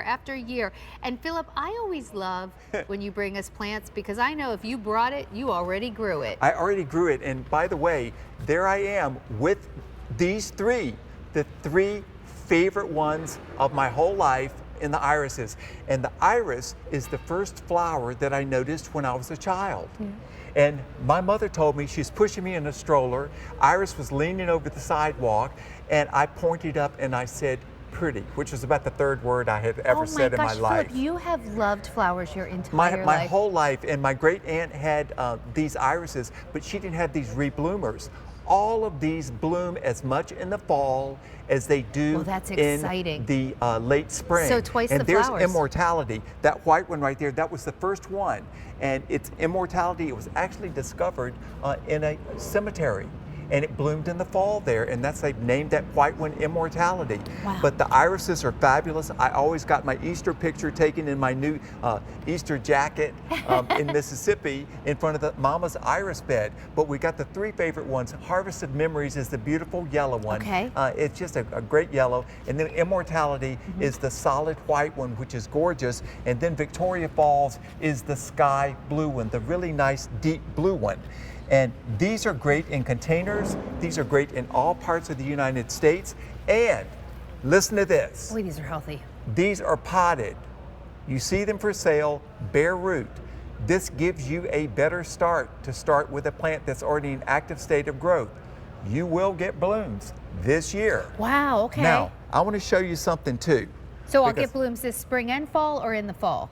after year. And Phillip, I always love when you bring us plants because I know if you brought it, you already grew it. I already grew it, and by the way, there I am with these three, the three favorite ones of my whole life in the irises. And the iris is the first flower that I noticed when I was a child. And my mother told me, she's pushing me in a stroller, Iris was leaning over the sidewalk, and I pointed up and I said, pretty, which was about the third word I had ever said in my life. Phillip, you have loved flowers your entire life. My whole life, and my great aunt had these irises, but she didn't have these rebloomers. All of these bloom as much in the fall as they do in the late spring. So twice and the there's flowers. Immortality, that white one right there, that was the first one. And it's Immortality, it was actually discovered in a cemetery. And it bloomed in the fall there, and that's, they've named that white one Immortality. Wow. But the irises are fabulous. I always got my Easter picture taken in my new Easter jacket in Mississippi in front of the mama's iris bed. But we got the three favorite ones. Harvested Memories is the beautiful yellow one. Okay. It's just a great yellow. And then Immortality is the solid white one, which is gorgeous. And then Victoria Falls is the sky blue one, the really nice deep blue one. And these are great in containers. These are great in all parts of the United States. And listen to this. Boy, these are healthy. These are potted. You see them for sale, bare root. This gives you a better start to start with a plant that's already in active state of growth. You will get blooms this year. Wow, okay. Now, I want to show you something too. So I'll get blooms this spring and fall, or in the fall?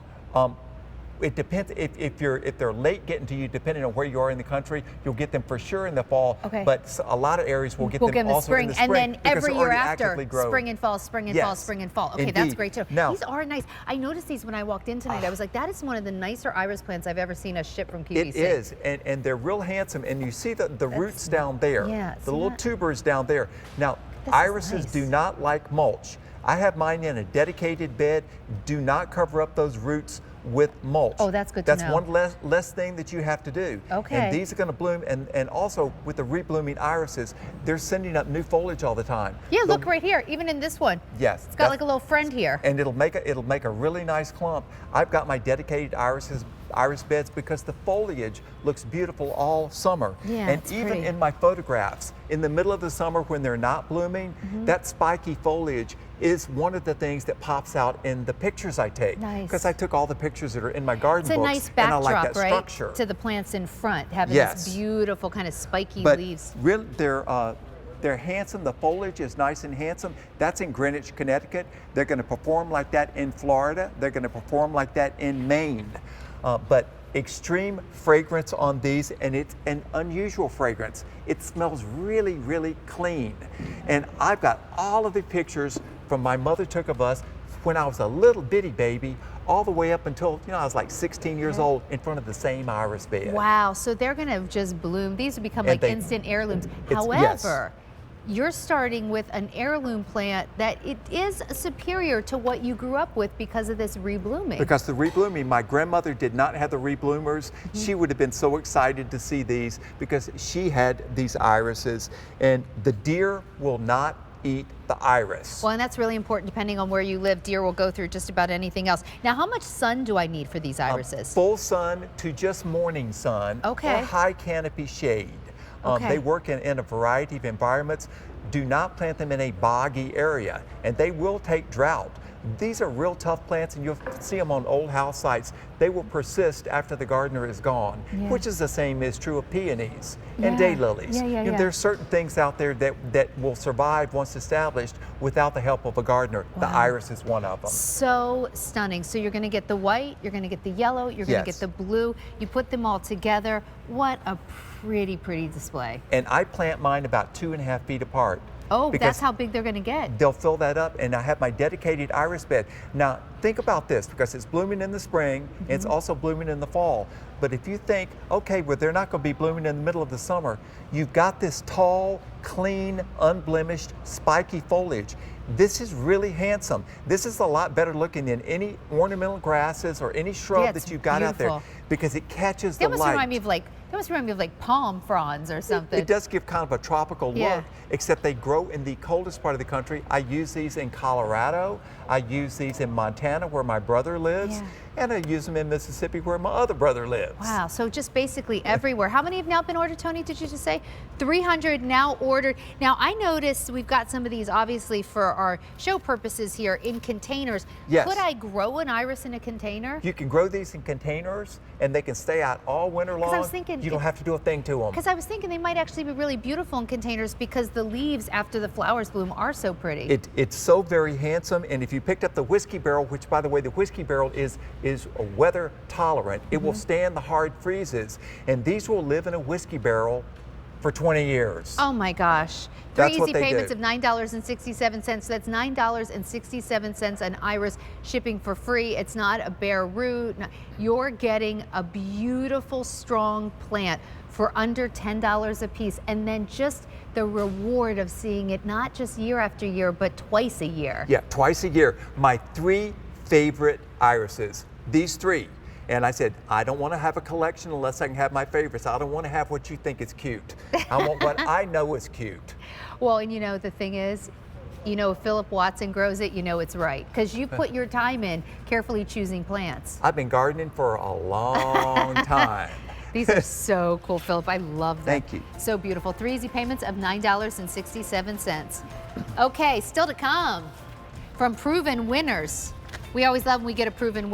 It depends if they're late getting to you, depending on where you are in the country, you'll get them for sure in the fall. Okay. But a lot of areas will get them also in the spring. And then every year after, grown. spring and fall, spring and fall, spring and fall. Okay, Indeed. that's great too. Now, these are nice. I noticed these when I walked in tonight. I was like, that is one of the nicer iris plants I've ever seen us ship from QVC. It is, and they're real handsome. And you see the roots down there, the little tubers down there. Now, irises do not like mulch. I have mine in a dedicated bed. Do not cover up those roots with mulch. Oh, that's good to know. That's one less thing that you have to do. Okay. And these are going to bloom, and also with the reblooming irises, they're sending up new foliage all the time. Yeah, look right here, even in this one. Yes. It's got like a little friend here. And it'll make a really nice clump. I've got my dedicated iris beds because the foliage looks beautiful all summer. Yeah, and it's even pretty. in my photographs, in the middle of the summer when they're not blooming, that spiky foliage is one of the things that pops out in the pictures I take. Nice. Because I took all the pictures that are in my garden It's a books, nice backdrop, and I like that right, structure. to the plants in front, having this beautiful kind of spiky leaves. Really, they're handsome. The foliage is nice and handsome. That's in Greenwich, Connecticut. They're going to perform like that in Florida. They're going to perform like that in Maine. But extreme fragrance on these, and it's an unusual fragrance. It smells really, really clean. And I've got all of the pictures from my mother took of us when I was a little bitty baby, all the way up until, I was like 16 years old in front of the same iris bed. Wow, so they're going to just bloom. These would become like instant heirlooms. However, you're starting with an heirloom plant that it is superior to what you grew up with because of this reblooming. Because the reblooming, my grandmother did not have the rebloomers. She would have been so excited to see these because she had these irises, and the deer will not eat the iris. Well, and that's really important depending on where you live. Deer will go through just about anything else. Now, how much sun do I need for these irises? Full sun to just morning sun or high canopy shade. They work in a variety of environments. Do not plant them in a boggy area, and they will take drought. These are real tough plants, and you'll see them on old house sites. They will persist after the gardener is gone, which is the same is true of peonies and daylilies. There's certain things out there that will survive once established without the help of a gardener. The iris is one of them. So stunning. So you're going to get the white, you're going to get the yellow, you're going to get the blue. You put them all together. What a pretty, pretty display. And I plant mine about 2.5 feet apart. Oh, that's how big they're going to get. They'll fill that up, and I have my dedicated iris bed. Now, think about this, because it's blooming in the spring, and it's also blooming in the fall. But if you think, okay, well, they're not going to be blooming in the middle of the summer, you've got this tall, clean, unblemished, spiky foliage. This is really handsome. This is a lot better looking than any ornamental grasses or any shrub that you've got out there, because it catches the light. They almost remind me of like almost remind me of like palm fronds or something. It does give kind of a tropical look, except they grow in the coldest part of the country. I use these in Colorado. I use these in Montana, where my brother lives. And I use them in Mississippi, where my other brother lives. Wow, so just basically everywhere. How many have now been ordered, Tony, did you just say? 300 now ordered. Now, I noticed we've got some of these, obviously, for our show purposes here in containers. Yes. Could I grow an iris in a container? You can grow these in containers, and they can stay out all winter long. I was thinking, you don't have to do a thing to them. Because I was thinking they might actually be really beautiful in containers because the leaves after the flowers bloom are so pretty. It's so very handsome, and if you picked up the whiskey barrel, which by the way, the whiskey barrel is weather tolerant, it will stand the hard freezes, and these will live in a whiskey barrel for 20 years. Oh my gosh. That's Three what easy they payments do. of $9.67. So that's $9.67 an iris, shipping for free. It's not a bare root. No, you're getting a beautiful, strong plant for under $10 a piece. And then just the reward of seeing it not just year after year, but twice a year. Yeah, twice a year. My 3 favorite irises, these 3. And I said, I don't want to have a collection unless I can have my favorites. I don't want to have what you think is cute. I want what I know is cute. Well, and you know, the thing is, you know, if Phillip Watson grows it, you know it's right. Because you put your time in carefully choosing plants. I've been gardening for a long time. These are so cool, Phillip. I love them. Thank you. So beautiful. 3 easy payments of $9.67. Okay, still to come from proven winners. We always love when we get a proven winner.